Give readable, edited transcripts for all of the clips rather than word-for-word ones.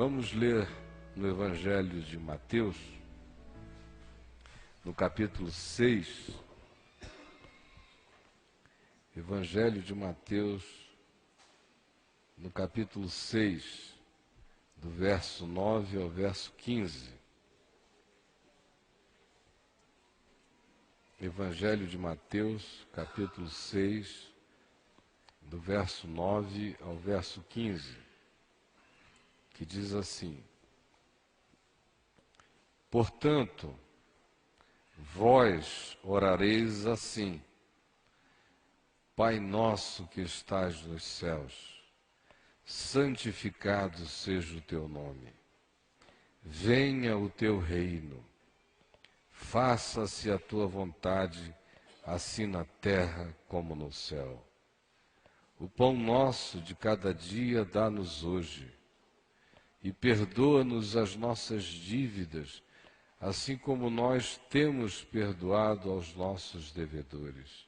Vamos ler no Evangelho de Mateus, no capítulo 6. Evangelho de Mateus, no capítulo 6, do verso 9 ao verso 15. Evangelho de Mateus, capítulo 6, do verso 9 ao verso 15, que diz assim: Portanto, vós orareis assim: Pai nosso que estás nos céus, santificado seja o teu nome. Venha o teu reino. Faça-se a tua vontade, assim na terra como no céu. O pão nosso de cada dia dá-nos hoje. E perdoa-nos as nossas dívidas, assim como nós temos perdoado aos nossos devedores.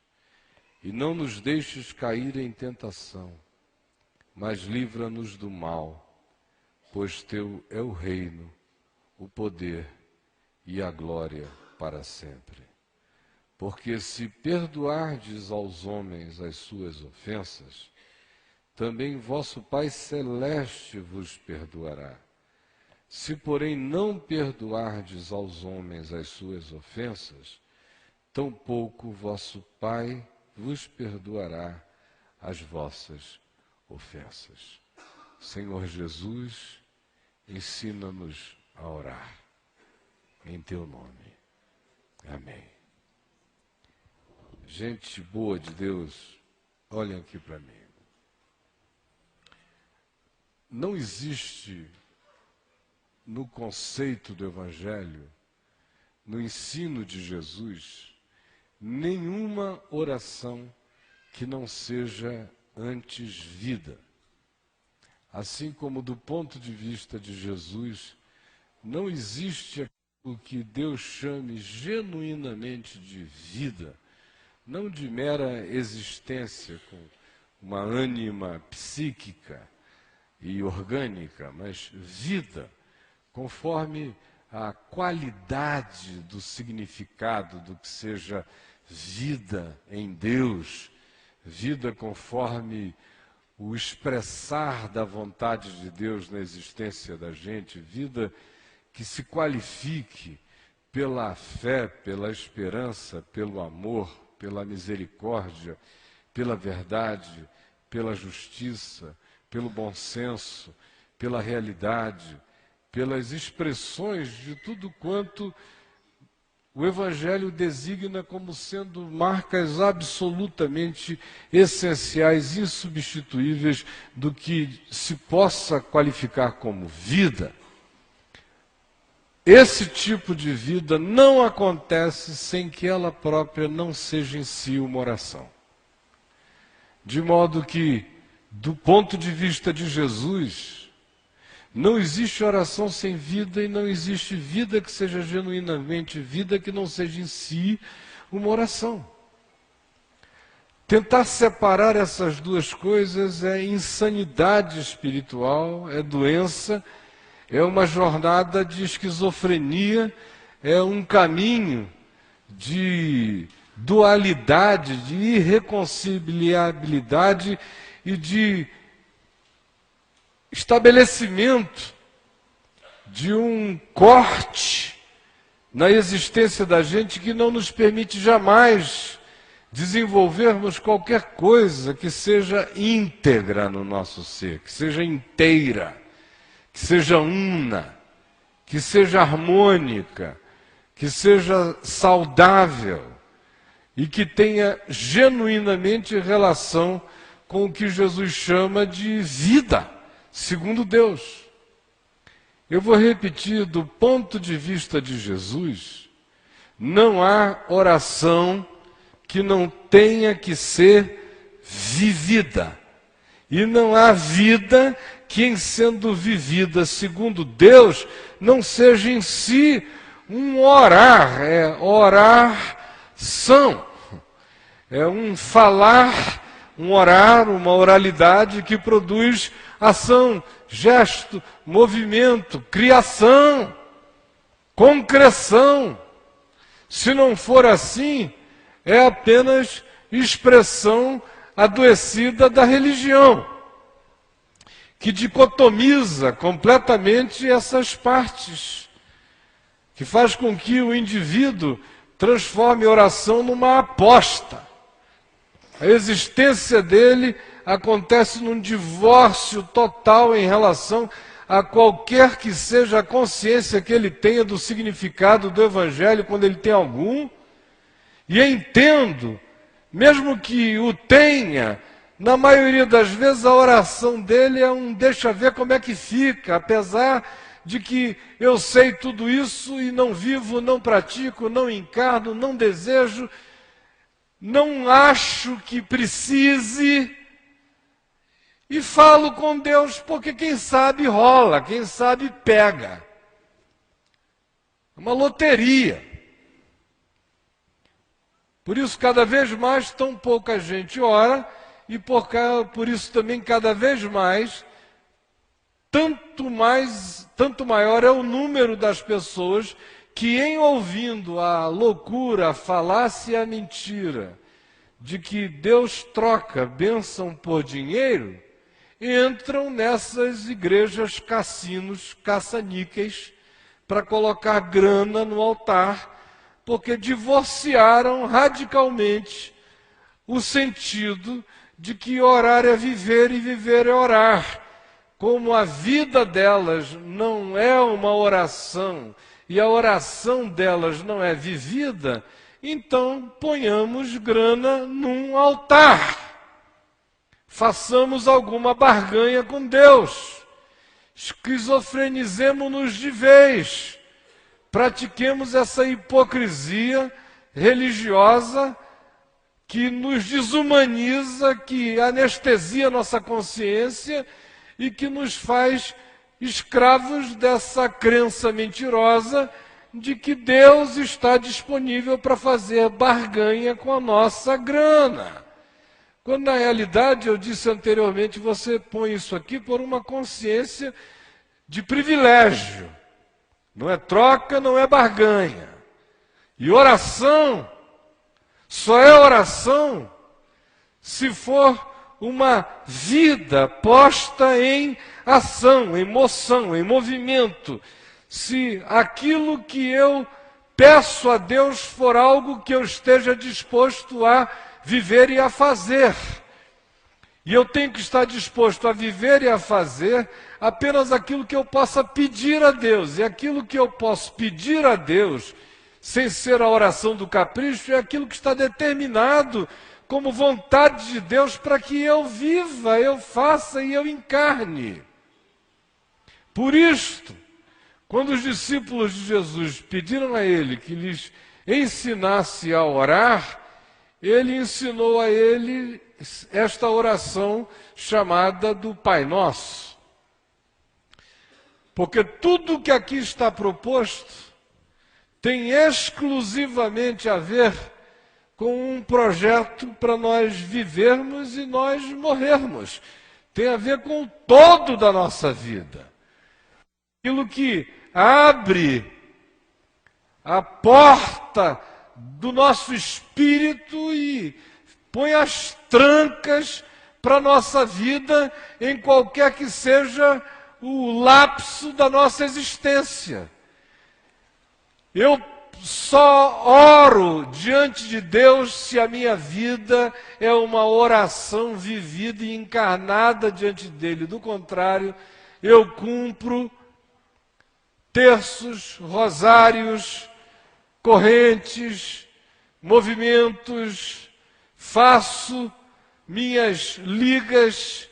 E não nos deixes cair em tentação, mas livra-nos do mal, pois teu é o reino, o poder e a glória para sempre. Porque se perdoardes aos homens as suas ofensas, também vosso Pai Celeste vos perdoará. Se, porém, não perdoardes aos homens as suas ofensas, tampouco vosso Pai vos perdoará as vossas ofensas. Senhor Jesus, ensina-nos a orar. Em teu nome. Amém. Gente boa de Deus, olhem aqui para mim. Não existe no conceito do Evangelho, no ensino de Jesus, nenhuma oração que não seja antes vida. Assim como do ponto de vista de Jesus, não existe aquilo que Deus chame genuinamente de vida, não de mera existência com uma ânima psíquica e orgânica, mas vida, conforme a qualidade do significado do que seja vida em Deus, vida conforme o expressar da vontade de Deus na existência da gente, vida que se qualifique pela fé, pela esperança, pelo amor, pela misericórdia, pela verdade, pela justiça, pelo bom senso, pela realidade, pelas expressões de tudo quanto o Evangelho designa como sendo marcas absolutamente essenciais, insubstituíveis do que se possa qualificar como vida. Esse tipo de vida não acontece sem que ela própria não seja em si uma oração. De modo que, do ponto de vista de Jesus, não existe oração sem vida e não existe vida que seja genuinamente vida que não seja em si uma oração. Tentar separar essas duas coisas é insanidade espiritual, é doença, é uma jornada de esquizofrenia, é um caminho de dualidade, de irreconciliabilidade e de estabelecimento de um corte na existência da gente que não nos permite jamais desenvolvermos qualquer coisa que seja íntegra no nosso ser, que seja inteira, que seja una, que seja harmônica, que seja saudável e que tenha genuinamente relação com o que Jesus chama de vida, segundo Deus. Eu vou repetir, do ponto de vista de Jesus, não há oração que não tenha que ser vivida. E não há vida que, em sendo vivida segundo Deus, não seja em si um orar, é oração. É um falar, um orar, uma oralidade que produz ação gesto, movimento, criação, concreção. Se não for assim, é apenas expressão adoecida da religião, que dicotomiza completamente essas partes, que faz com que o indivíduo transforme a oração numa aposta. A existência dele acontece num divórcio total em relação a qualquer que seja a consciência que ele tenha do significado do Evangelho, quando ele tem algum, e entendo, mesmo que o tenha, na maioria das vezes a oração dele é um deixa ver como é que fica, apesar de que eu sei tudo isso e não vivo, não pratico, não encarno, não desejo, não acho que precise, e falo com Deus porque quem sabe rola, quem sabe pega. Uma loteria. Por isso, cada vez mais, tão pouca gente ora, e por isso também, cada vez mais, tanto maior é o número das pessoas que, em ouvindo a loucura, a falácia e a mentira de que Deus troca bênção por dinheiro, entram nessas igrejas cassinos, caça-níqueis, para colocar grana no altar, porque divorciaram radicalmente o sentido de que orar é viver e viver é orar. Como a vida delas não é uma oração e a oração delas não é vivida, então ponhamos grana num altar. Façamos alguma barganha com Deus. Esquizofrenizemo-nos de vez. Pratiquemos essa hipocrisia religiosa que nos desumaniza, que anestesia nossa consciência e que nos faz escravos dessa crença mentirosa de que Deus está disponível para fazer barganha com a nossa grana. Quando na realidade, eu disse anteriormente, você põe isso aqui por uma consciência de privilégio. Não é troca, não é barganha. E oração só é oração se for uma vida posta em ação, em moção, em movimento. Se aquilo que eu peço a Deus for algo que eu esteja disposto a viver e a fazer. E eu tenho que estar disposto a viver e a fazer apenas aquilo que eu possa pedir a Deus. E aquilo que eu posso pedir a Deus, sem ser a oração do capricho, é aquilo que está determinado como vontade de Deus para que eu viva, eu faça e eu encarne. Por isto, quando os discípulos de Jesus pediram a ele que lhes ensinasse a orar, ele ensinou a ele esta oração chamada do Pai Nosso. Porque tudo que aqui está proposto tem exclusivamente a ver com um projeto para nós vivermos e nós morrermos. Tem a ver com o todo da nossa vida. Aquilo que abre a porta do nosso espírito e põe as trancas para a nossa vida em qualquer que seja o lapso da nossa existência. Eu só oro diante de Deus se a minha vida é uma oração vivida e encarnada diante dele. Do contrário, eu cumpro terços, rosários, correntes, movimentos, faço minhas ligas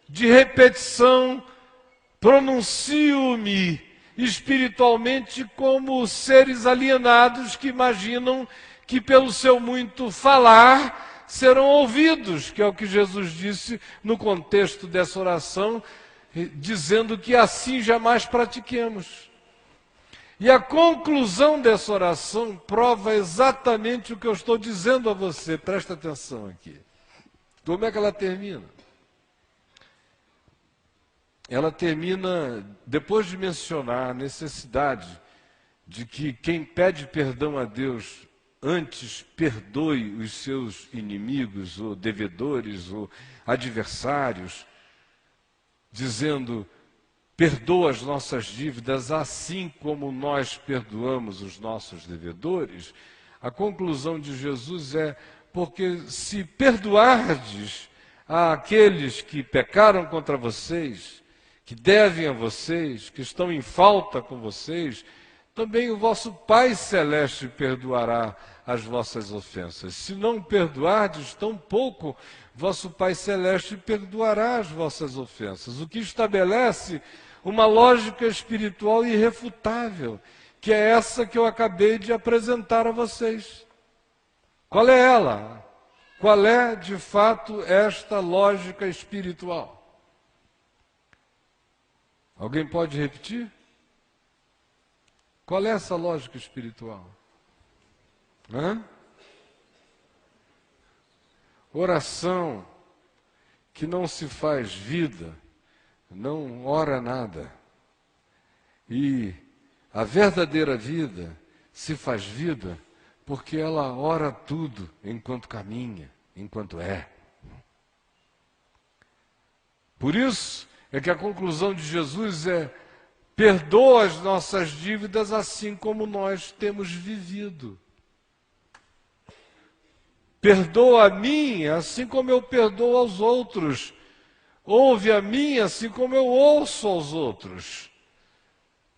de repetição, pronuncio-me espiritualmente como seres alienados que imaginam que pelo seu muito falar serão ouvidos, que é o que Jesus disse no contexto dessa oração, dizendo que assim jamais pratiquemos. E a conclusão dessa oração prova exatamente o que eu estou dizendo a você. Presta atenção aqui. Como é que ela termina? ela termina, depois de mencionar a necessidade de que quem pede perdão a Deus antes perdoe os seus inimigos, ou devedores, ou adversários, dizendo: perdoa as nossas dívidas assim como nós perdoamos os nossos devedores. A conclusão de Jesus é: porque se perdoardes àqueles que pecaram contra vocês, que devem a vocês, que estão em falta com vocês, também o vosso Pai Celeste perdoará as vossas ofensas. Se não perdoardes, tampouco vosso Pai Celeste perdoará as vossas ofensas. O que estabelece uma lógica espiritual irrefutável, que é essa que eu acabei de apresentar a vocês. Qual é ela? Qual é, de fato, esta lógica espiritual? Alguém pode repetir? Qual é essa lógica espiritual? Oração que não se faz vida, não ora nada. E a verdadeira vida se faz vida porque ela ora tudo enquanto caminha, enquanto é. Por isso é que a conclusão de Jesus é: perdoa as nossas dívidas assim como nós temos vivido. Perdoa a mim assim como eu perdoo aos outros. Ouve a mim assim como eu ouço aos outros.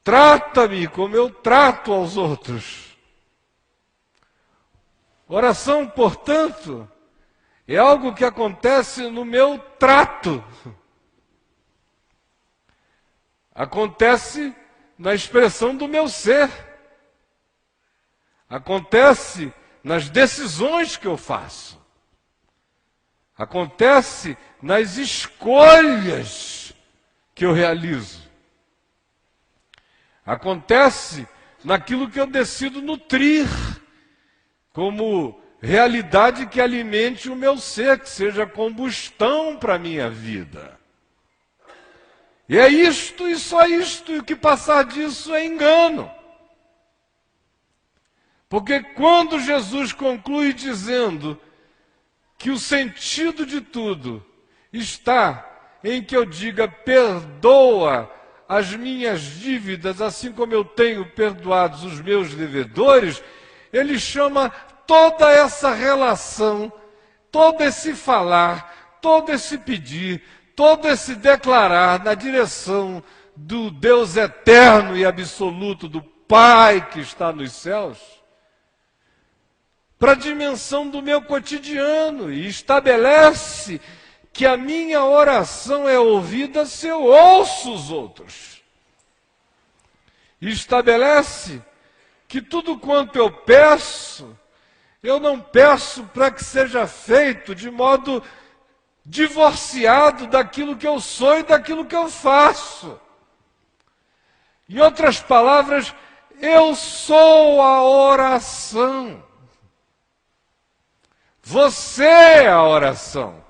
Trata-me como eu trato aos outros. Oração, portanto, é algo que acontece no meu trato. Acontece na expressão do meu ser. Acontece nas decisões que eu faço. Acontece nas escolhas que eu realizo. Acontece naquilo que eu decido nutrir como realidade que alimente o meu ser, que seja combustão para a minha vida. E é isto e só isto, e o que passar disso é engano. Porque quando Jesus conclui dizendo que o sentido de tudo está em que eu diga: perdoa as minhas dívidas, assim como eu tenho perdoado os meus devedores, ele chama toda essa relação, todo esse falar, todo esse pedir, todo esse declarar na direção do Deus eterno e absoluto, do Pai que está nos céus, para a dimensão do meu cotidiano, e estabelece que a minha oração é ouvida se eu ouço os outros. E estabelece que tudo quanto eu peço, eu não peço para que seja feito de modo divorciado daquilo que eu sou e daquilo que eu faço. Em outras palavras, eu sou a oração. Você é a oração.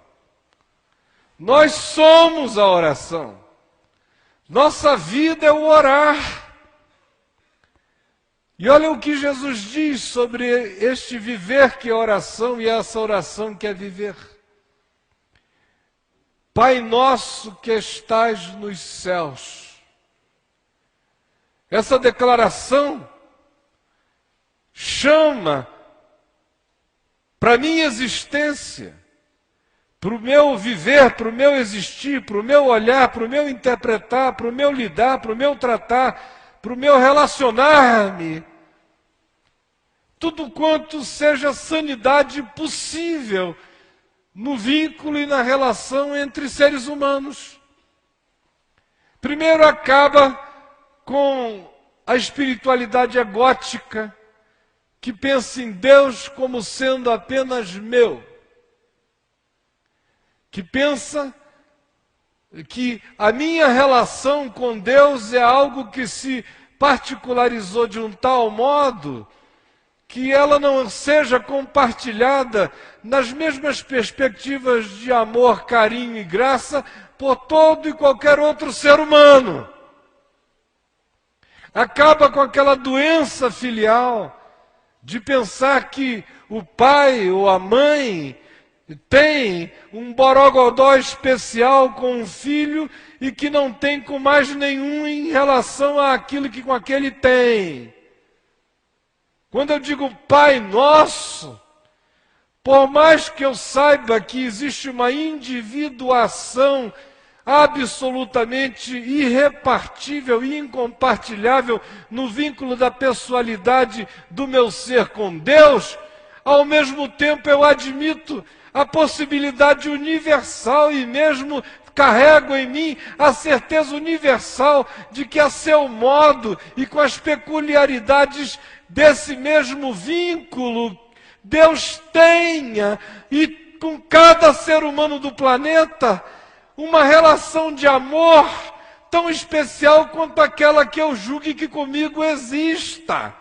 Nós somos a oração. Nossa vida é o orar. E olha o que Jesus diz sobre este viver que é oração e essa oração que é viver. Pai nosso que estais nos céus. Essa declaração chama para a minha existência, para o meu viver, para o meu existir, para o meu olhar, para o meu interpretar, para o meu lidar, para o meu tratar, para o meu relacionar-me. Tudo quanto seja sanidade possível no vínculo e na relação entre seres humanos. Primeiro acaba com a espiritualidade egótica, que pensa em Deus como sendo apenas meu, que pensa que a minha relação com Deus é algo que se particularizou de um tal modo que ela não seja compartilhada nas mesmas perspectivas de amor, carinho e graça por todo e qualquer outro ser humano. Acaba com aquela doença filial de pensar que o pai ou a mãe tem um borogodó especial com um filho e que não tem com mais nenhum em relação àquilo que com aquele tem. Quando eu digo Pai Nosso, por mais que eu saiba que existe uma individuação absolutamente irrepartível e incompartilhável no vínculo da pessoalidade do meu ser com Deus, ao mesmo tempo eu admito a possibilidade universal e mesmo carrego em mim a certeza universal de que a seu modo e com as peculiaridades desse mesmo vínculo, Deus tenha, e com cada ser humano do planeta, uma relação de amor tão especial quanto aquela que eu julgue que comigo exista.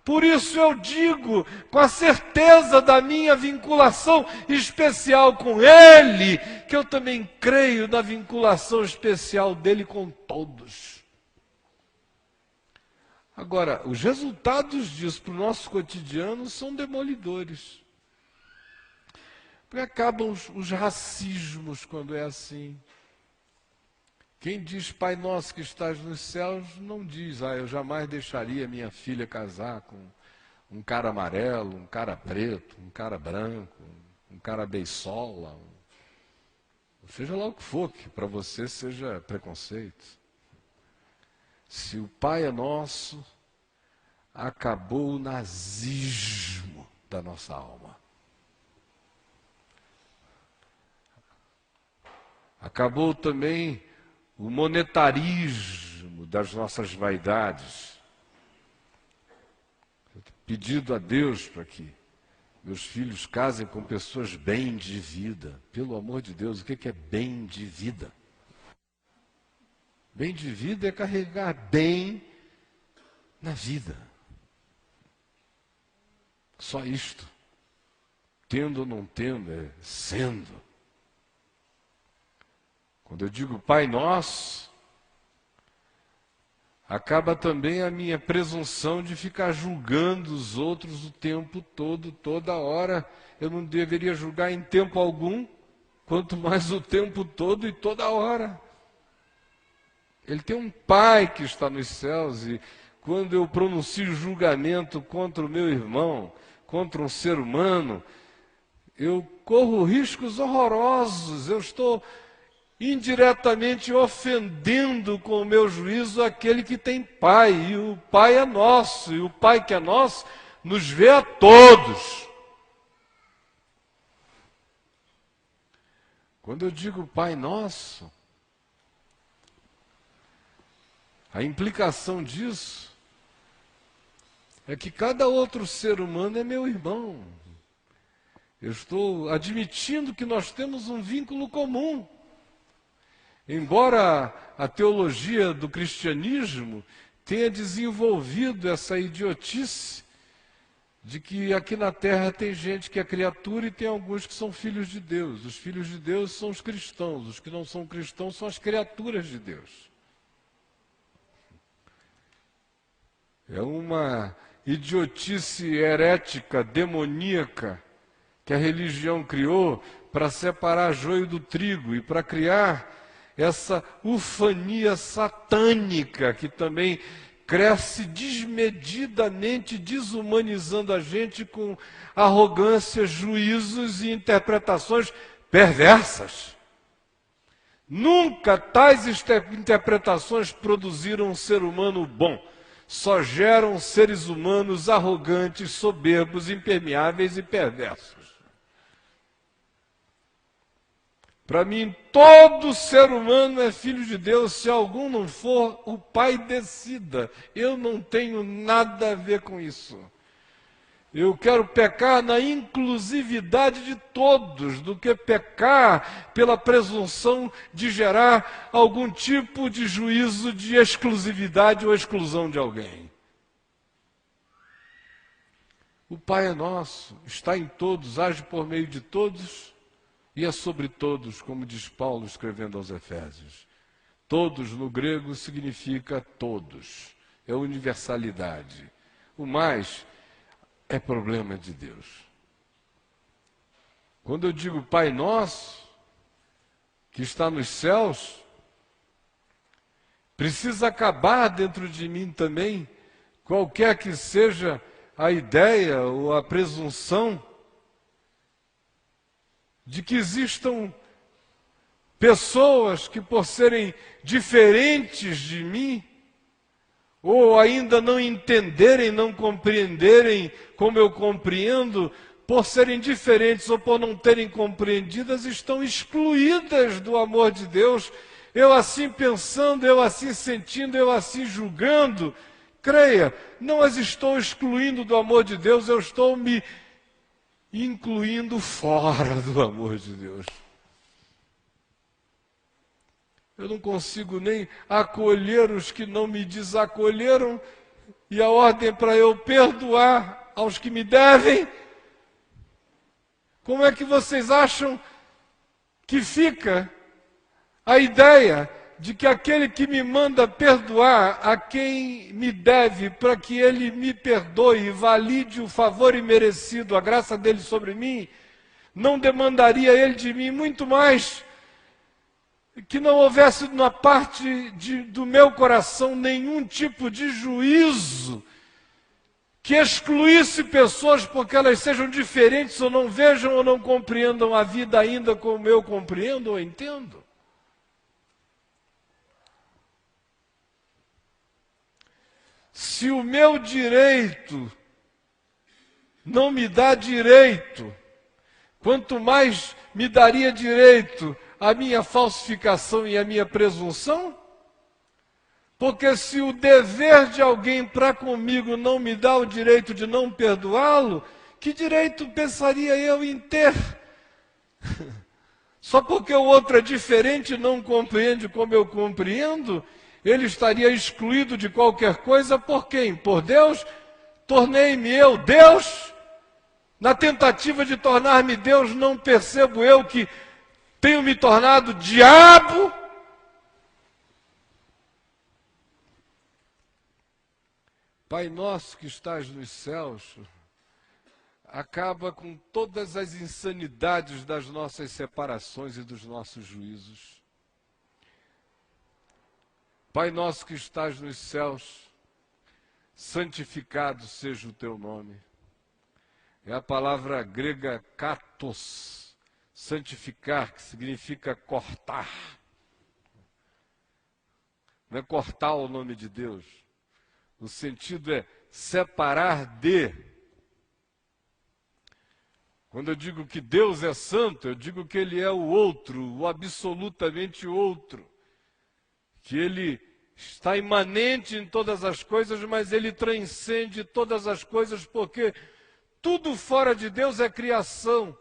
Por isso eu digo, com a certeza da minha vinculação especial com Ele, que eu também creio na vinculação especial dele com todos. Agora, os resultados disso para o nosso cotidiano são demolidores. Porque acabam os racismos quando é assim. Quem diz Pai Nosso que estás nos céus, não diz, eu jamais deixaria minha filha casar com um cara amarelo, um cara preto, um cara branco, um cara beisola, seja lá o que for, que para você seja preconceito. Se o Pai é nosso, acabou o nazismo da nossa alma. Acabou também o monetarismo das nossas vaidades. Eu tenho pedido a Deus para que meus filhos casem com pessoas bem de vida. Pelo amor de Deus, o que é bem de vida? Bem de vida é carregar bem na vida. Só isto. Tendo ou não tendo, é sendo. Quando eu digo Pai Nosso, acaba também a minha presunção de ficar julgando os outros o tempo todo, toda hora. Eu não deveria julgar em tempo algum, quanto mais o tempo todo e toda hora. Ele tem um Pai que está nos céus e quando eu pronuncio julgamento contra o meu irmão, contra um ser humano, eu corro riscos horrorosos. Eu estou indiretamente ofendendo com o meu juízo aquele que tem Pai, e o Pai é nosso, e o Pai que é nosso nos vê a todos. Quando eu digo Pai Nosso, a implicação disso é que cada outro ser humano é meu irmão. Eu estou admitindo que nós temos um vínculo comum. Embora a teologia do cristianismo tenha desenvolvido essa idiotice de que aqui na Terra tem gente que é criatura e tem alguns que são filhos de Deus. Os filhos de Deus são os cristãos, os que não são cristãos são as criaturas de Deus. É uma idiotice herética, demoníaca, que a religião criou para separar joio do trigo e para criar essa ufania satânica que também cresce desmedidamente, desumanizando a gente com arrogância, juízos e interpretações perversas. Nunca tais interpretações produziram um ser humano bom. Só geram seres humanos arrogantes, soberbos, impermeáveis e perversos. Para mim, todo ser humano é filho de Deus. Se algum não for, o Pai decida. Eu não tenho nada a ver com isso. Eu quero pecar na inclusividade de todos, do que pecar pela presunção de gerar algum tipo de juízo de exclusividade ou exclusão de alguém. O Pai é nosso, está em todos, age por meio de todos. E é sobre todos, como diz Paulo escrevendo aos Efésios. Todos no grego significa todos, é universalidade. O mais é problema de Deus. Quando eu digo Pai Nosso, que está nos céus, precisa acabar dentro de mim também, qualquer que seja a ideia ou a presunção de que existam pessoas que, por serem diferentes de mim, ou ainda não entenderem, não compreenderem como eu compreendo, por serem diferentes ou por não terem compreendidas, estão excluídas do amor de Deus. Eu assim pensando, eu assim sentindo, eu assim julgando, creia, não as estou excluindo do amor de Deus, eu estou me incluindo fora do amor de Deus. Eu não consigo nem acolher os que não me desacolheram, e a ordem para eu perdoar aos que me devem. Como é que vocês acham que fica a ideia de que aquele que me manda perdoar a quem me deve, para que ele me perdoe e valide o favor imerecido, a graça dele sobre mim, não demandaria ele de mim muito mais, que não houvesse na parte do meu coração nenhum tipo de juízo, que excluísse pessoas porque elas sejam diferentes ou não vejam ou não compreendam a vida ainda como eu compreendo ou entendo. Se o meu direito não me dá direito, quanto mais me daria direito a minha falsificação e a minha presunção? Porque se o dever de alguém para comigo não me dá o direito de não perdoá-lo, que direito pensaria eu em ter? Só porque o outro é diferente e não compreende como eu compreendo, ele estaria excluído de qualquer coisa por quem? Por Deus? Tornei-me eu Deus? Na tentativa de tornar-me Deus, não percebo eu que tenho me tornado diabo? Pai nosso que estás nos céus, acaba com todas as insanidades das nossas separações e dos nossos juízos. Pai nosso que estás nos céus, santificado seja o teu nome. É a palavra grega katos, santificar, que significa cortar. Não é cortar o nome de Deus. O sentido é separar de. Quando eu digo que Deus é santo, eu digo que Ele é o outro, o absolutamente outro. Que Ele está imanente em todas as coisas, mas Ele transcende todas as coisas, porque tudo fora de Deus é criação.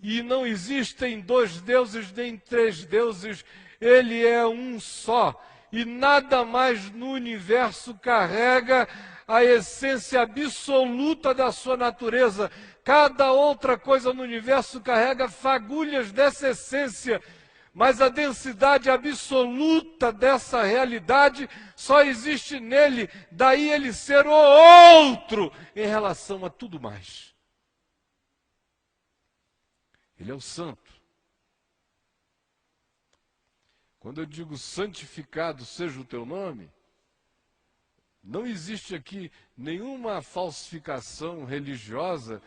E não existem dois deuses nem três deuses, Ele é um só. E nada mais no universo carrega a essência absoluta da sua natureza. Cada outra coisa no universo carrega fagulhas dessa essência, mas a densidade absoluta dessa realidade só existe nele, daí ele ser o outro em relação a tudo mais. Ele é o santo. Quando eu digo santificado seja o teu nome, não existe aqui nenhuma falsificação religiosa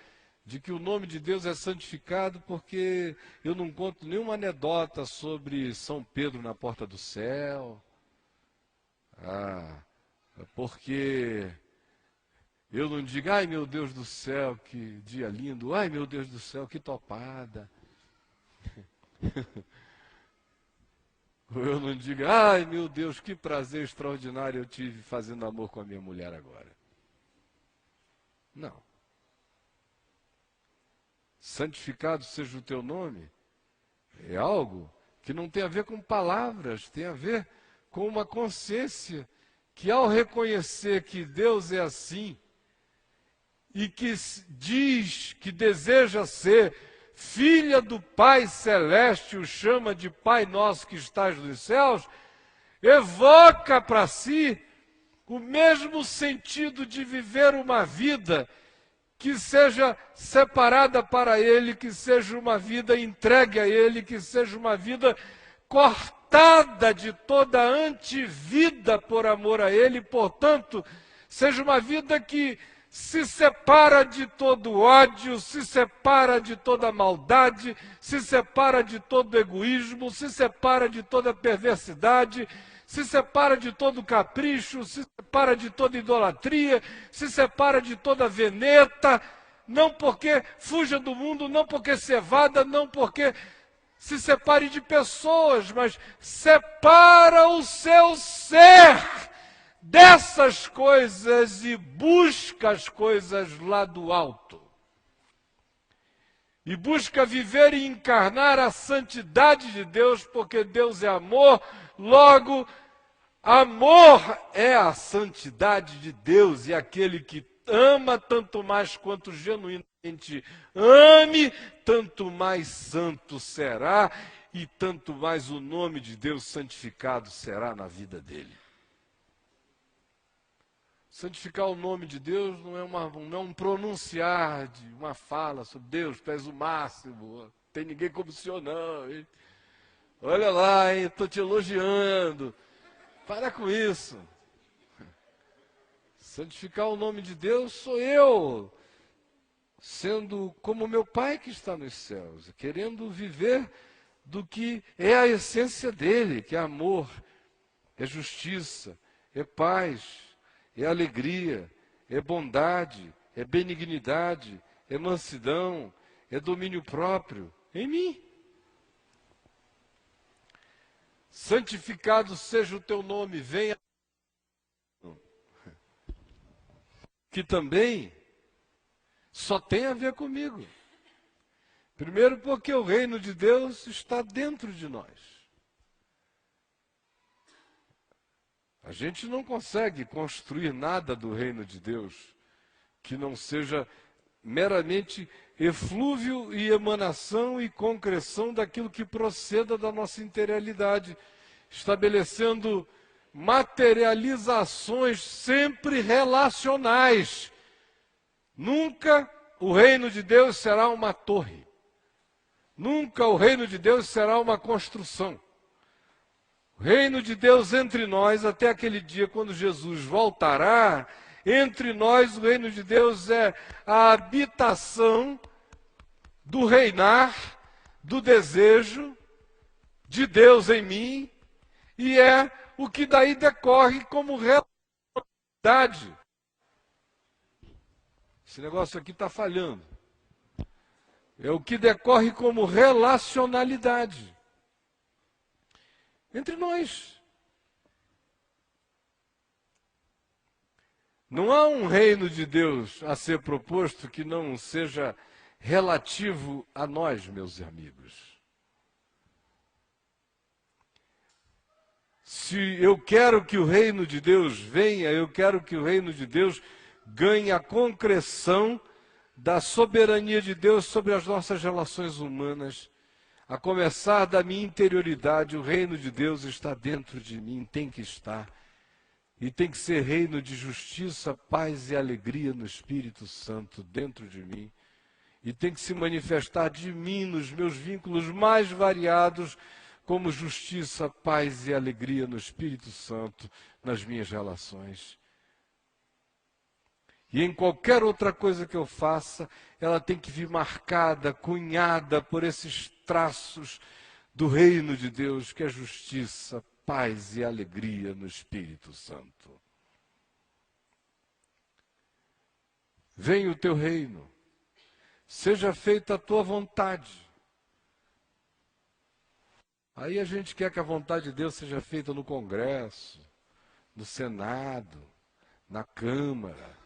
de que o nome de Deus é santificado, porque eu não conto nenhuma anedota sobre São Pedro na porta do céu. Porque eu não digo, ai meu Deus do céu, que dia lindo, ai meu Deus do céu, que topada. Eu não digo, ai meu Deus, que prazer extraordinário eu tive fazendo amor com a minha mulher agora. Não. Santificado seja o teu nome, é algo que não tem a ver com palavras, tem a ver com uma consciência que ao reconhecer que Deus é assim, e que diz que deseja ser filha do Pai Celeste, o chama de Pai Nosso que estás nos céus, evoca para si o mesmo sentido de viver uma vida que seja separada para Ele, que seja uma vida entregue a Ele, que seja uma vida cortada de toda antivida por amor a Ele, portanto, seja uma vida que se separa de todo ódio, se separa de toda maldade, se separa de todo egoísmo, se separa de toda perversidade, se separa de todo capricho, se separa de toda idolatria, se separa de toda veneta, não porque fuja do mundo, não porque se evada, não porque se separe de pessoas, mas separa o seu ser dessas coisas e busca as coisas lá do alto. E busca viver e encarnar a santidade de Deus, porque Deus é amor, logo, amor é a santidade de Deus, e aquele que ama tanto mais quanto genuinamente ame, tanto mais santo será, e tanto mais o nome de Deus santificado será na vida dele. Santificar o nome de Deus não é um pronunciar de uma fala sobre Deus, tu és o máximo, não tem ninguém como o Senhor não. Hein? Olha lá, estou te elogiando. Para com isso. Santificar o nome de Deus sou eu, sendo como meu Pai que está nos céus, querendo viver do que é a essência dele, que é amor, é justiça, é paz, é alegria, é bondade, é benignidade, é mansidão, é domínio próprio em mim. Santificado seja o teu nome, venha. Que também só tem a ver comigo. Primeiro porque o reino de Deus está dentro de nós. A gente não consegue construir nada do reino de Deus que não seja meramente eflúvio e emanação e concreção daquilo que proceda da nossa interioridade, estabelecendo materializações sempre relacionais. Nunca o reino de Deus será uma torre. Nunca o reino de Deus será uma construção. O reino de Deus entre nós, até aquele dia quando Jesus voltará, entre nós o reino de Deus é a habitação do reinar, do desejo de Deus em mim, e é o que daí decorre como realidade. Esse negócio aqui está falhando. É o que decorre como relacionalidade entre nós. Não há um reino de Deus a ser proposto que não seja relativo a nós, meus amigos. Se eu quero que o reino de Deus venha, eu quero que o reino de Deus ganhe a concreção da soberania de Deus sobre as nossas relações humanas. A começar da minha interioridade, o reino de Deus está dentro de mim, tem que estar. E tem que ser reino de justiça, paz e alegria no Espírito Santo dentro de mim. E tem que se manifestar de mim nos meus vínculos mais variados, como justiça, paz e alegria no Espírito Santo nas minhas relações. E em qualquer outra coisa que eu faça, ela tem que vir marcada, cunhada por esses traços do reino de Deus, que é justiça, paz e alegria no Espírito Santo. Venha o teu reino, seja feita a tua vontade. Aí a gente quer que a vontade de Deus seja feita no Congresso, no Senado, na Câmara,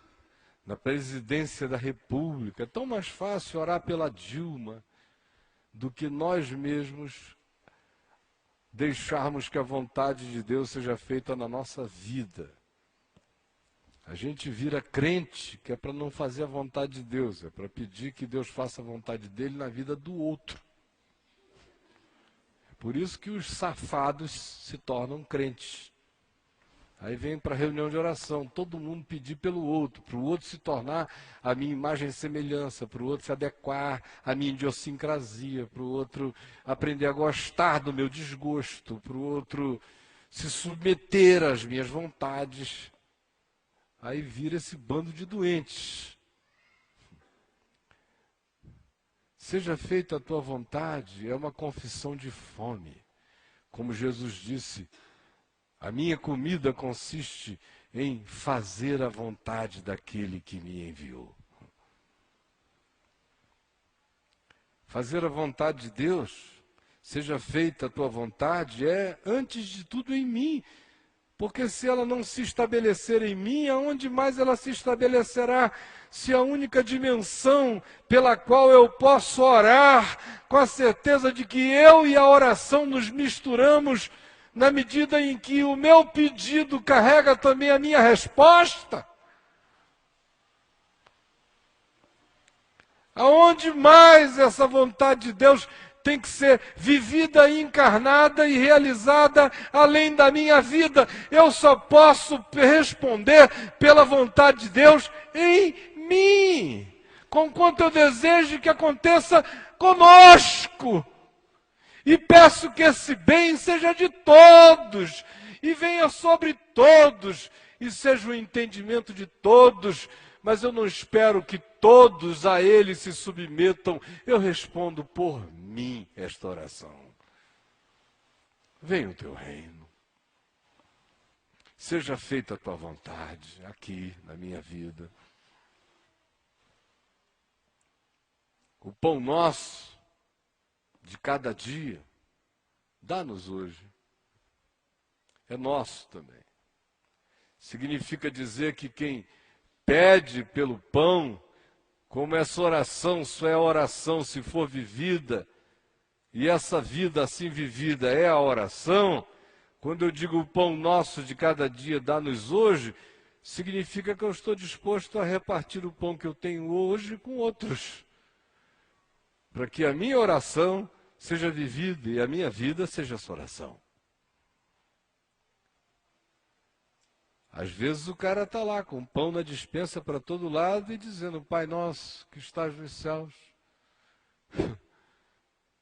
na Presidência da República. É tão mais fácil orar pela Dilma do que nós mesmos deixarmos que a vontade de Deus seja feita na nossa vida. A gente vira crente, que é para não fazer a vontade de Deus, é para pedir que Deus faça a vontade dele na vida do outro. É por isso que os safados se tornam crentes. Aí vem para a reunião de oração, todo mundo pedir pelo outro, para o outro se tornar a minha imagem e semelhança, para o outro se adequar à minha idiosincrasia, para o outro aprender a gostar do meu desgosto, para o outro se submeter às minhas vontades. Aí vira esse bando de doentes. Seja feita a tua vontade, é uma confissão de fome. Como Jesus disse, a minha comida consiste em fazer a vontade daquele que me enviou. Fazer a vontade de Deus, seja feita a tua vontade, é antes de tudo em mim. Porque se ela não se estabelecer em mim, aonde mais ela se estabelecerá? Se a única dimensão pela qual eu posso orar, com a certeza de que eu e a oração nos misturamos, na medida em que o meu pedido carrega também a minha resposta? Aonde mais essa vontade de Deus tem que ser vivida, encarnada e realizada além da minha vida? Eu só posso responder pela vontade de Deus em mim, conquanto eu desejo que aconteça conosco. E peço que esse bem seja de todos, e venha sobre todos, e seja o entendimento de todos, mas eu não espero que todos a ele se submetam. Eu respondo por mim esta oração. Venha o teu reino. Seja feita a tua vontade aqui na minha vida. O pão nosso de cada dia, dá-nos hoje. É nosso também. Significa dizer que quem pede pelo pão, como essa oração só é oração se for vivida, e essa vida assim vivida é a oração, quando eu digo o pão nosso de cada dia dá-nos hoje, significa que eu estou disposto a repartir o pão que eu tenho hoje com outros, para que a minha oração seja vivida e a minha vida seja essa oração. Às vezes o cara está lá com pão na despensa para todo lado e dizendo, Pai nosso que estás nos céus,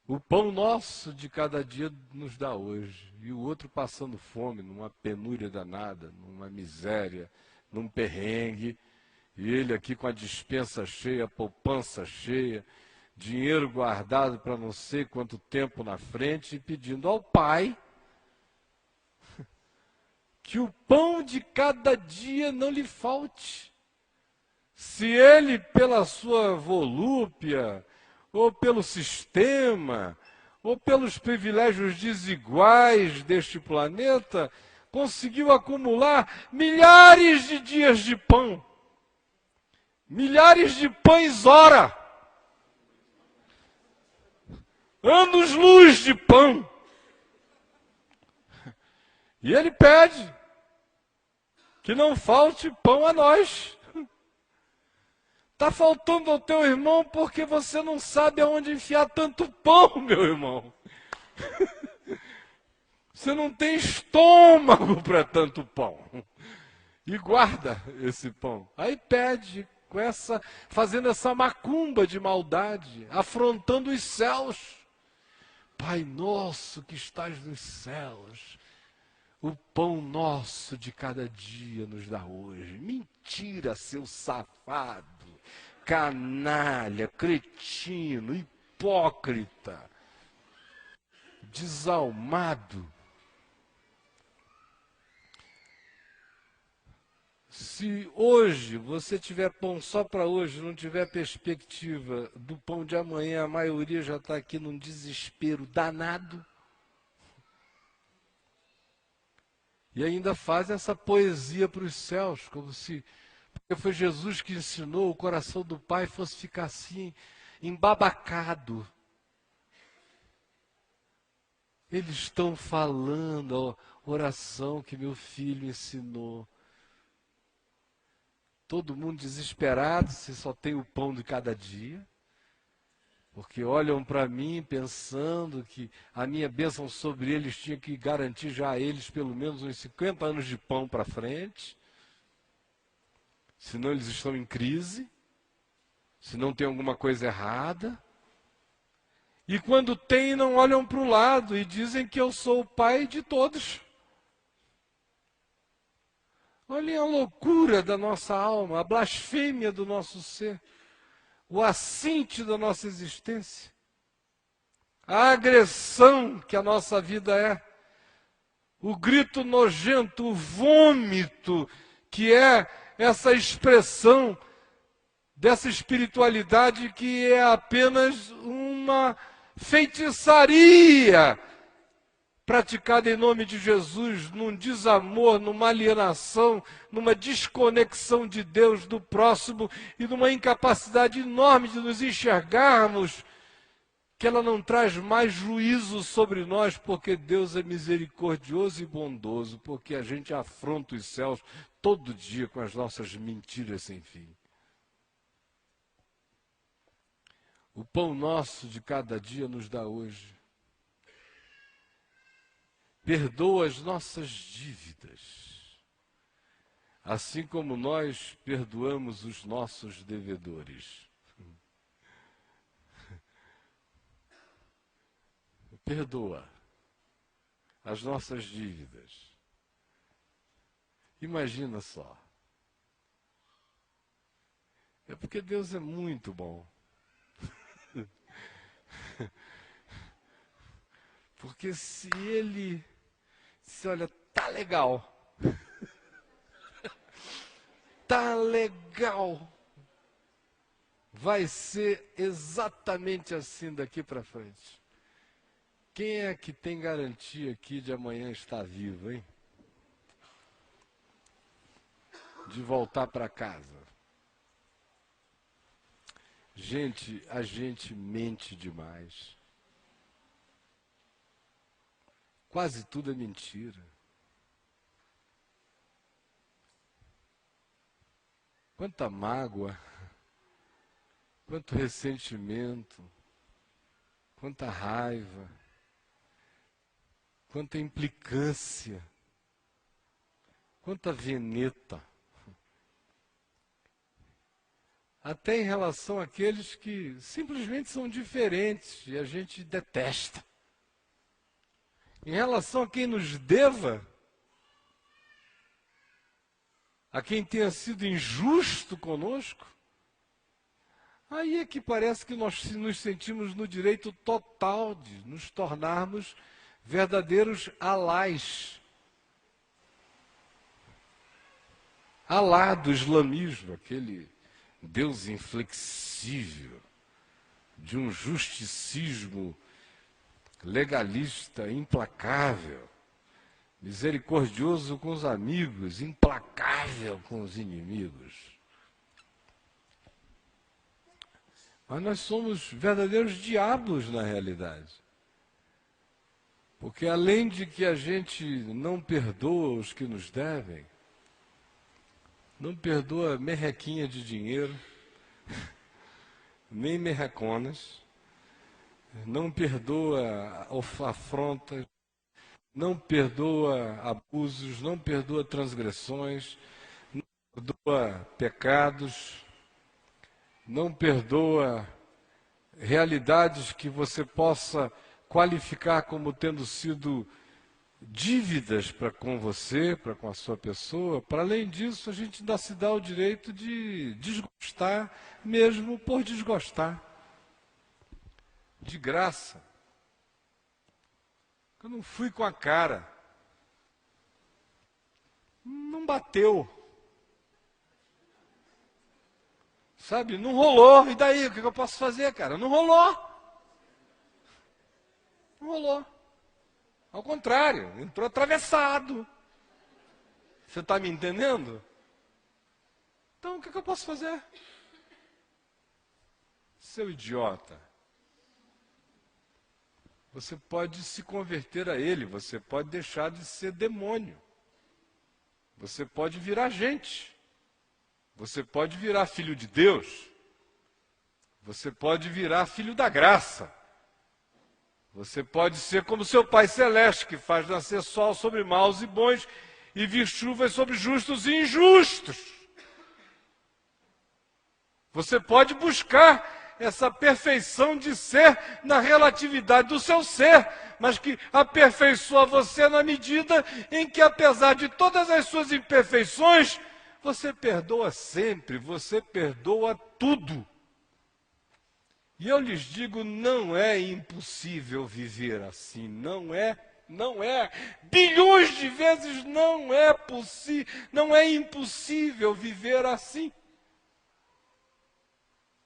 o pão nosso de cada dia nos dá hoje. E o outro passando fome, numa penúria danada, numa miséria, num perrengue, e ele aqui com a despensa cheia, a poupança cheia, dinheiro guardado para não sei quanto tempo na frente, e pedindo ao Pai que o pão de cada dia não lhe falte. Se ele, pela sua volúpia, ou pelo sistema, ou pelos privilégios desiguais deste planeta, conseguiu acumular milhares de dias de pão, milhares de pães hora, anos-luz de pão. E ele pede que não falte pão a nós. Está faltando ao teu irmão porque você não sabe aonde enfiar tanto pão, meu irmão. Você não tem estômago para tanto pão. E guarda esse pão. Aí pede, fazendo essa macumba de maldade, afrontando os céus. Pai nosso que estás nos céus, o pão nosso de cada dia nos dá hoje. Mentira, seu safado, canalha, cretino, hipócrita, desalmado. Se hoje você tiver pão só para hoje, não tiver perspectiva do pão de amanhã, a maioria já está aqui num desespero danado. E ainda faz essa poesia para os céus, como se porque foi Jesus que ensinou o coração do Pai fosse ficar assim, embabacado. Eles estão falando a oração que meu filho ensinou. todo mundo desesperado, se só tem o pão de cada dia, porque olham para mim pensando que a minha bênção sobre eles tinha que garantir já a eles pelo menos uns 50 anos de pão para frente, senão eles estão em crise, senão tem alguma coisa errada. E quando tem, não olham para o lado e dizem que eu sou o pai de todos. Olhem a loucura da nossa alma, a blasfêmia do nosso ser, o assinte da nossa existência, a agressão que a nossa vida é, o grito nojento, o vômito que é essa expressão dessa espiritualidade que é apenas uma feitiçaria praticada em nome de Jesus, num desamor, numa alienação, numa desconexão de Deus, do próximo e numa incapacidade enorme de nos enxergarmos, que ela não traz mais juízo sobre nós, porque Deus é misericordioso e bondoso, porque a gente afronta os céus todo dia com as nossas mentiras sem fim. O pão nosso de cada dia nos dá hoje. Perdoa as nossas dívidas, assim como nós perdoamos os nossos devedores. Perdoa as nossas dívidas. Imagina só. É porque Deus é muito bom. Porque se ele, olha, tá legal, tá legal, vai ser exatamente assim daqui para frente. Quem é que tem garantia aqui de amanhã estar vivo, hein? De voltar para casa. Gente, a gente mente demais. Quase tudo é mentira. Quanta mágoa, quanto ressentimento, quanta raiva, quanta implicância, quanta veneta. Até em relação àqueles que simplesmente são diferentes e a gente detesta. Em relação a quem nos deva, a quem tenha sido injusto conosco, aí é que parece que nós nos sentimos no direito total de nos tornarmos verdadeiros alás. Alá do islamismo, aquele Deus inflexível, de um justicismo legalista, implacável, misericordioso com os amigos, implacável com os inimigos. Mas nós somos verdadeiros diabos na realidade. Porque além de que a gente não perdoa os que nos devem, não perdoa merrequinha de dinheiro, nem merreconas, não perdoa afrontas, não perdoa abusos, não perdoa transgressões, não perdoa pecados, não perdoa realidades que você possa qualificar como tendo sido dívidas para com você, para com a sua pessoa. Para além disso, a gente ainda se dá o direito de desgostar, mesmo por desgostar. De graça. Eu não fui com a cara. Não bateu. Sabe, não rolou. E daí, o que eu posso fazer, cara? Não rolou. Não rolou. Ao contrário, entrou atravessado. Você está me entendendo? Então, o que eu posso fazer? Seu idiota. Você pode se converter a ele, você pode deixar de ser demônio. Você pode virar gente. Você pode virar filho de Deus. Você pode virar filho da graça. Você pode ser como seu Pai Celeste, que faz nascer sol sobre maus e bons e vir chuvas sobre justos e injustos. Você pode buscar essa perfeição de ser na relatividade do seu ser, mas que aperfeiçoa você na medida em que, apesar de todas as suas imperfeições, você perdoa sempre, você perdoa tudo. E eu lhes digo, não é impossível viver assim, não é. Bilhões de vezes não é impossível viver assim.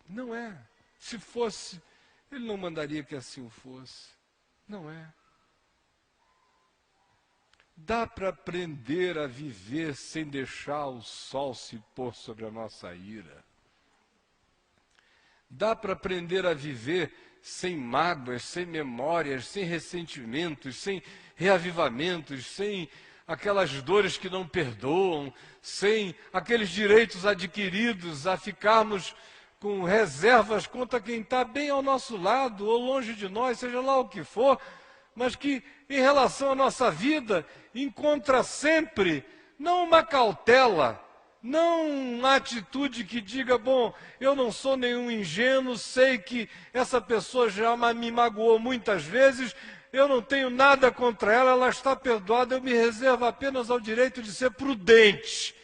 Não é. Se fosse, ele não mandaria que assim o fosse. Não é. Dá para aprender a viver sem deixar o sol se pôr sobre a nossa ira. Dá para aprender a viver sem mágoas, sem memórias, sem ressentimentos, sem reavivamentos, sem aquelas dores que não perdoam, sem aqueles direitos adquiridos a ficarmos com reservas contra quem está bem ao nosso lado ou longe de nós, seja lá o que for, mas que em relação à nossa vida encontra sempre não uma cautela, não uma atitude que diga, bom, eu não sou nenhum ingênuo, sei que essa pessoa já me magoou muitas vezes, eu não tenho nada contra ela, ela está perdoada, eu me reservo apenas ao direito de ser prudente.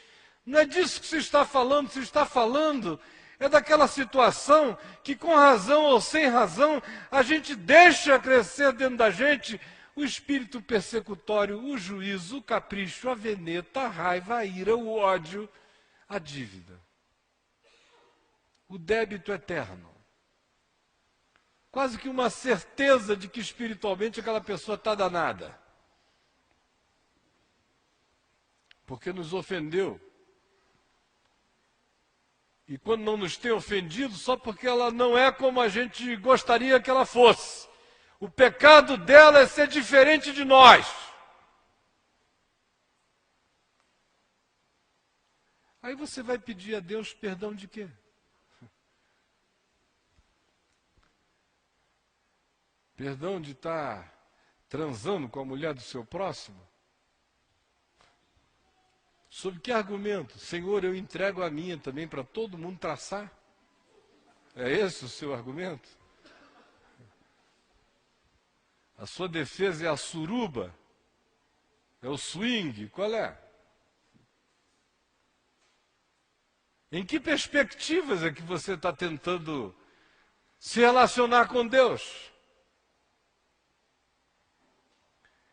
Não é disso que se está falando é daquela situação que com razão ou sem razão a gente deixa crescer dentro da gente o espírito persecutório, o juízo, o capricho, a veneta, a raiva, a ira, o ódio, a dívida, o débito eterno. Quase que uma certeza de que espiritualmente aquela pessoa está danada. Porque nos ofendeu. E quando não nos tem ofendido, só porque ela não é como a gente gostaria que ela fosse. O pecado dela é ser diferente de nós. Aí você vai pedir a Deus perdão de quê? Perdão de estar transando com a mulher do seu próximo? Sob que argumento? Senhor, eu entrego a minha também para todo mundo traçar? É esse o seu argumento? A sua defesa é a suruba? É o swing? Qual é? Em que perspectivas é que você está tentando se relacionar com Deus?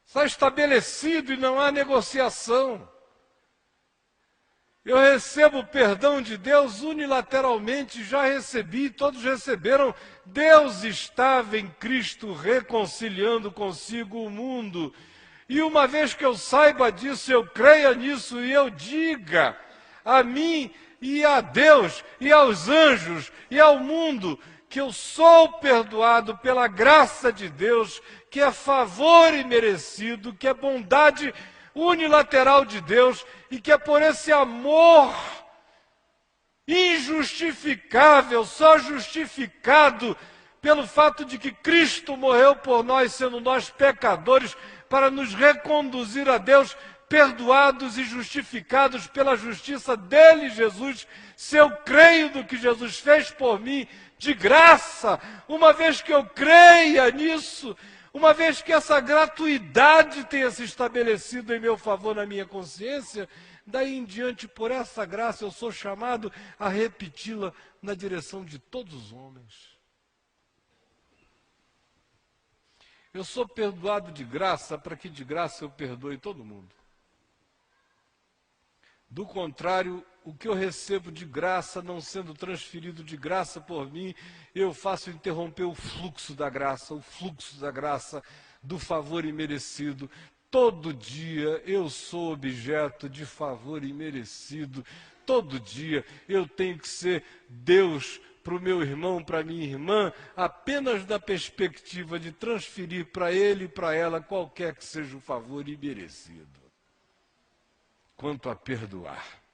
Está estabelecido e não há negociação. Eu recebo o perdão de Deus unilateralmente, já recebi, todos receberam. Deus estava em Cristo reconciliando consigo o mundo. E uma vez que eu saiba disso, eu creia nisso e eu diga a mim e a Deus e aos anjos e ao mundo que eu sou perdoado pela graça de Deus, que é favor imerecido, que é bondade unilateral de Deus e que é por esse amor injustificável, só justificado pelo fato de que Cristo morreu por nós, sendo nós pecadores, para nos reconduzir a Deus, perdoados e justificados pela justiça dele, Jesus. Se eu creio no que Jesus fez por mim, de graça, uma vez que eu creia nisso, uma vez que essa gratuidade tenha se estabelecido em meu favor na minha consciência, daí em diante, por essa graça, eu sou chamado a repeti-la na direção de todos os homens. Eu sou perdoado de graça para que de graça eu perdoe todo mundo. Do contrário, o que eu recebo de graça, não sendo transferido de graça por mim, eu faço interromper o fluxo da graça, do favor imerecido. Todo dia eu sou objeto de favor imerecido. Todo dia eu tenho que ser Deus para o meu irmão, para a minha irmã, apenas da perspectiva de transferir para ele e para ela qualquer que seja o favor imerecido. Quanto a perdoar.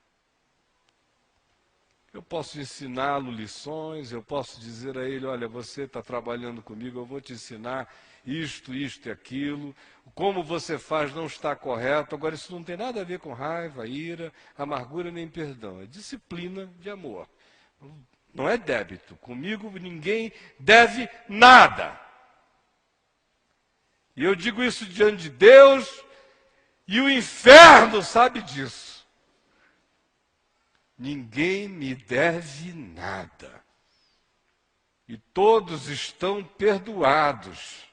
Eu posso ensiná-lo lições, eu posso dizer a ele, olha, você está trabalhando comigo, eu vou te ensinar isto e aquilo. Como você faz não está correto. Agora, isso não tem nada a ver com raiva, ira, amargura nem perdão. É disciplina de amor. Não é débito. Comigo ninguém deve nada. E eu digo isso diante de Deus, e o inferno sabe disso. Ninguém me deve nada. E todos estão perdoados.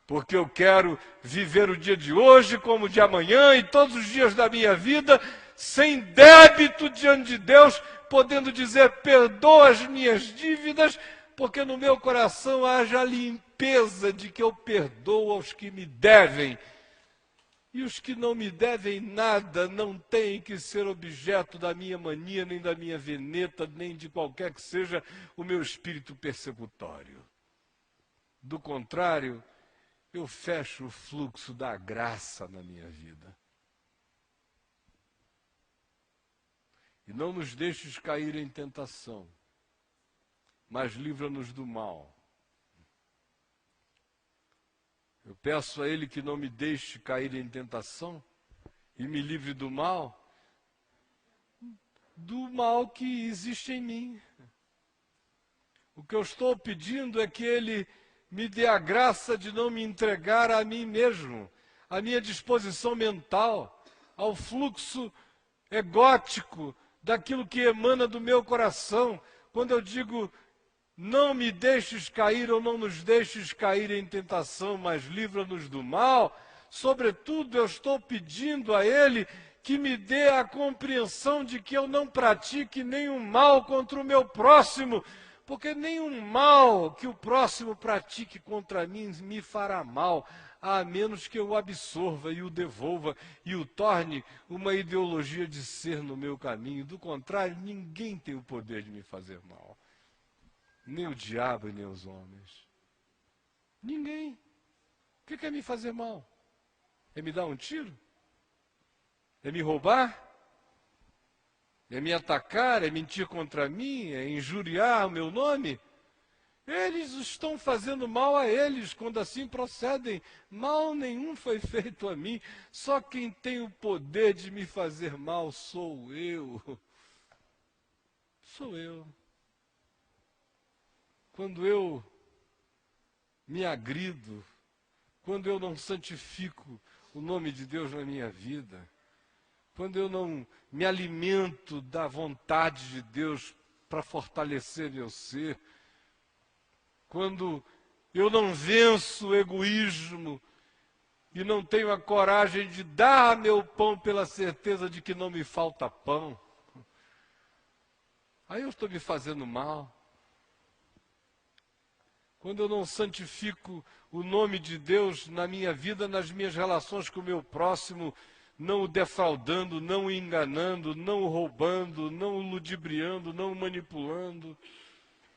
Porque eu quero viver o dia de hoje como o de amanhã e todos os dias da minha vida sem débito diante de Deus, podendo dizer, perdoa as minhas dívidas, porque no meu coração haja a limpeza de que eu perdoo aos que me devem. E os que não me devem nada não têm que ser objeto da minha mania, nem da minha veneta, nem de qualquer que seja o meu espírito persecutório. Do contrário, eu fecho o fluxo da graça na minha vida. E não nos deixes cair em tentação, mas livra-nos do mal. Eu peço a Ele que não me deixe cair em tentação e me livre do mal que existe em mim. O que eu estou pedindo é que Ele me dê a graça de não me entregar a mim mesmo, à minha disposição mental, ao fluxo egótico daquilo que emana do meu coração. Quando eu digo, não me deixes cair ou não nos deixes cair em tentação, mas livra-nos do mal, sobretudo eu estou pedindo a Ele que me dê a compreensão de que eu não pratique nenhum mal contra o meu próximo, porque nenhum mal que o próximo pratique contra mim me fará mal, a menos que eu o absorva e o devolva e o torne uma ideologia de ser no meu caminho. Do contrário, ninguém tem o poder de me fazer mal. Nem o diabo e nem os homens. Ninguém. O que é me fazer mal? É me dar um tiro? É me roubar? É me atacar? É mentir contra mim? É injuriar o meu nome? Eles estão fazendo mal a eles quando assim procedem. Mal nenhum foi feito a mim. Só quem tem o poder de me fazer mal sou eu. Sou eu. Quando eu me agrido, quando eu não santifico o nome de Deus na minha vida, quando eu não me alimento da vontade de Deus para fortalecer meu ser, quando eu não venço o egoísmo e não tenho a coragem de dar meu pão pela certeza de que não me falta pão, aí eu estou me fazendo mal. Quando eu não santifico o nome de Deus na minha vida, nas minhas relações com o meu próximo, não o defraudando, não o enganando, não o roubando, não o ludibriando, não o manipulando,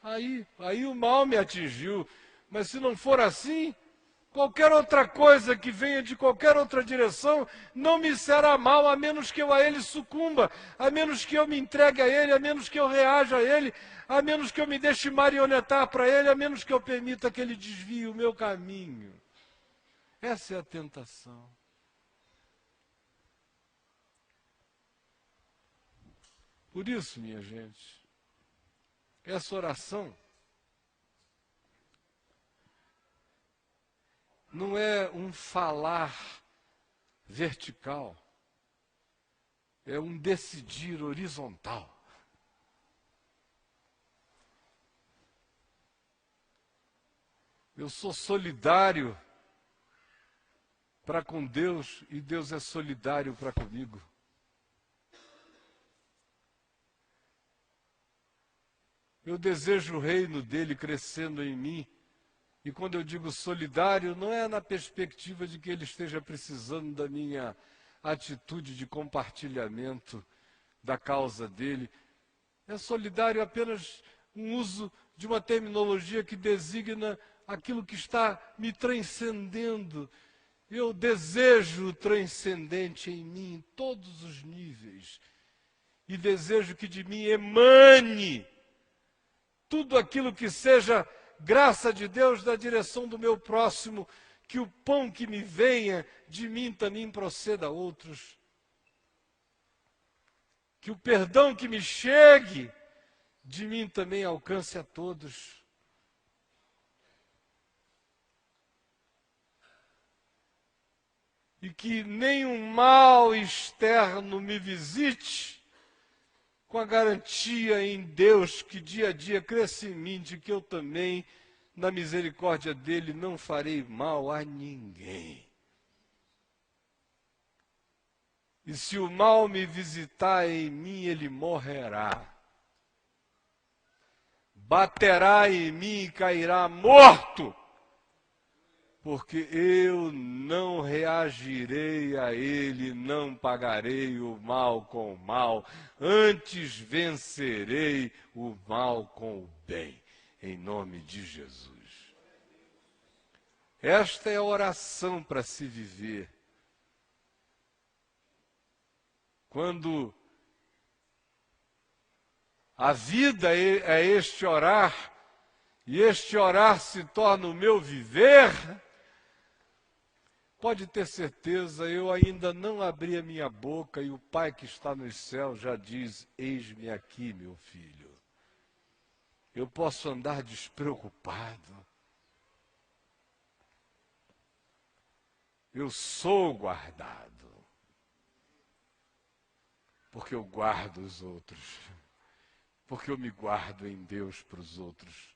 aí o mal me atingiu. Mas se não for assim, qualquer outra coisa que venha de qualquer outra direção não me será mal, a menos que eu a ele sucumba, a menos que eu me entregue a ele, a menos que eu reaja a ele, a menos que eu me deixe marionetar para ele, a menos que eu permita que ele desvie o meu caminho. Essa é a tentação. Por isso, minha gente, essa oração não é um falar vertical, é um decidir horizontal. Eu sou solidário para com Deus e Deus é solidário para comigo. Eu desejo o reino dele crescendo em mim. E quando eu digo solidário, não é na perspectiva de que ele esteja precisando da minha atitude de compartilhamento da causa dele. É solidário apenas um uso de uma terminologia que designa aquilo que está me transcendendo. Eu desejo o transcendente em mim, em todos os níveis. e desejo que de mim emane tudo aquilo que seja graça de Deus na direção do meu próximo, que o pão que me venha de mim também proceda a outros. Que o perdão que me chegue de mim também alcance a todos. E que nenhum mal externo me visite, com a garantia em Deus que dia a dia cresce em mim, de que eu também, na misericórdia dele, não farei mal a ninguém. E se o mal me visitar em mim, ele morrerá. Baterá em mim e cairá morto, porque eu não reagirei a ele, não pagarei o mal com o mal, antes vencerei o mal com o bem, em nome de Jesus. Esta é a oração para se viver. Quando a vida é este orar, e este orar se torna o meu viver, pode ter certeza, eu ainda não abri a minha boca e o Pai que está nos céus já diz: eis-me aqui, meu filho. Eu posso andar despreocupado. Eu sou guardado. Porque eu guardo os outros. Porque eu me guardo em Deus para os outros.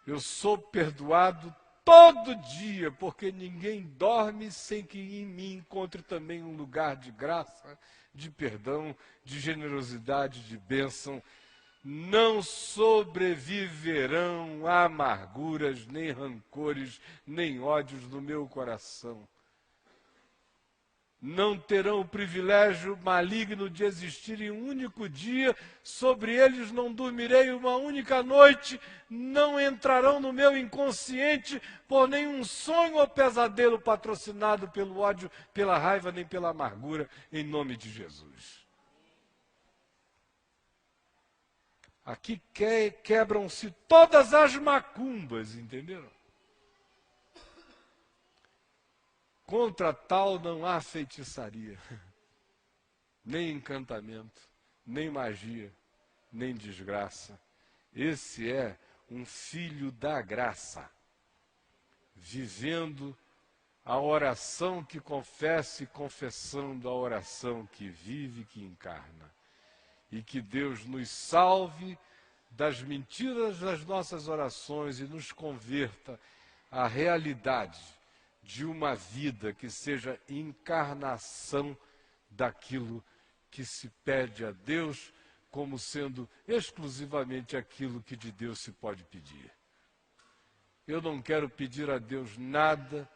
Eu sou perdoado todo dia, porque ninguém dorme sem que em mim encontre também um lugar de graça, de perdão, de generosidade, de bênção. Não sobreviverão amarguras, nem rancores, nem ódios no meu coração. Não terão o privilégio maligno de existir em um único dia, sobre eles não dormirei uma única noite, não entrarão no meu inconsciente por nenhum sonho ou pesadelo patrocinado pelo ódio, pela raiva, nem pela amargura, em nome de Jesus. Aqui quebram-se todas as macumbas, entenderam? Contra tal não há feitiçaria, nem encantamento, nem magia, nem desgraça. Esse é um filho da graça, vivendo a oração que confessa e confessando a oração que vive e que encarna. E que Deus nos salve das mentiras das nossas orações e nos converta à realidade de uma vida que seja encarnação daquilo que se pede a Deus, como sendo exclusivamente aquilo que de Deus se pode pedir. Eu não quero pedir a Deus nada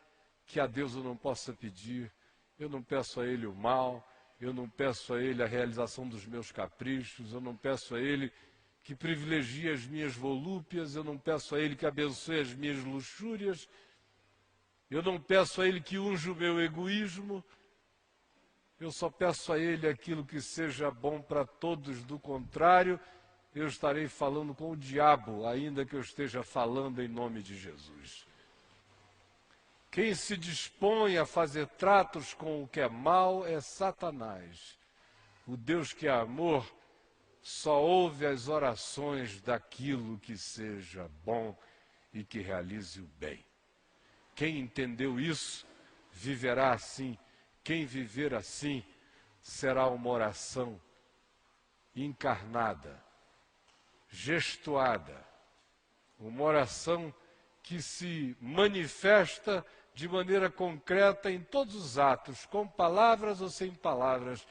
que a Deus eu não possa pedir. Eu não peço a Ele o mal, eu não peço a Ele a realização dos meus caprichos, eu não peço a Ele que privilegie as minhas volúpias, eu não peço a Ele que abençoe as minhas luxúrias, eu não peço a Ele que unja o meu egoísmo, eu só peço a Ele aquilo que seja bom para todos. Do contrário, eu estarei falando com o diabo, ainda que eu esteja falando em nome de Jesus. Quem se dispõe a fazer tratos com o que é mal é Satanás. O Deus que é amor só ouve as orações daquilo que seja bom e que realize o bem. Quem entendeu isso, viverá assim. Quem viver assim, será uma oração encarnada, gestuada, uma oração que se manifesta de maneira concreta em todos os atos, com palavras ou sem palavras.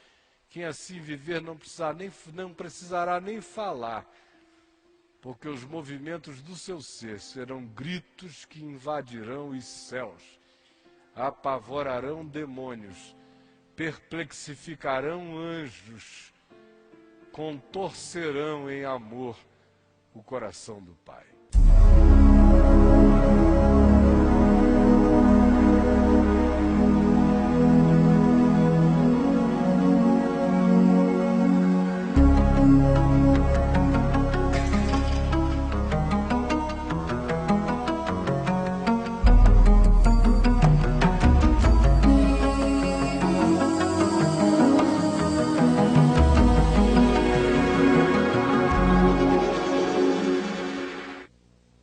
Quem assim viver não precisará nem falar, porque os movimentos do seu ser serão gritos que invadirão os céus, apavorarão demônios, perplexificarão anjos, contorcerão em amor o coração do Pai.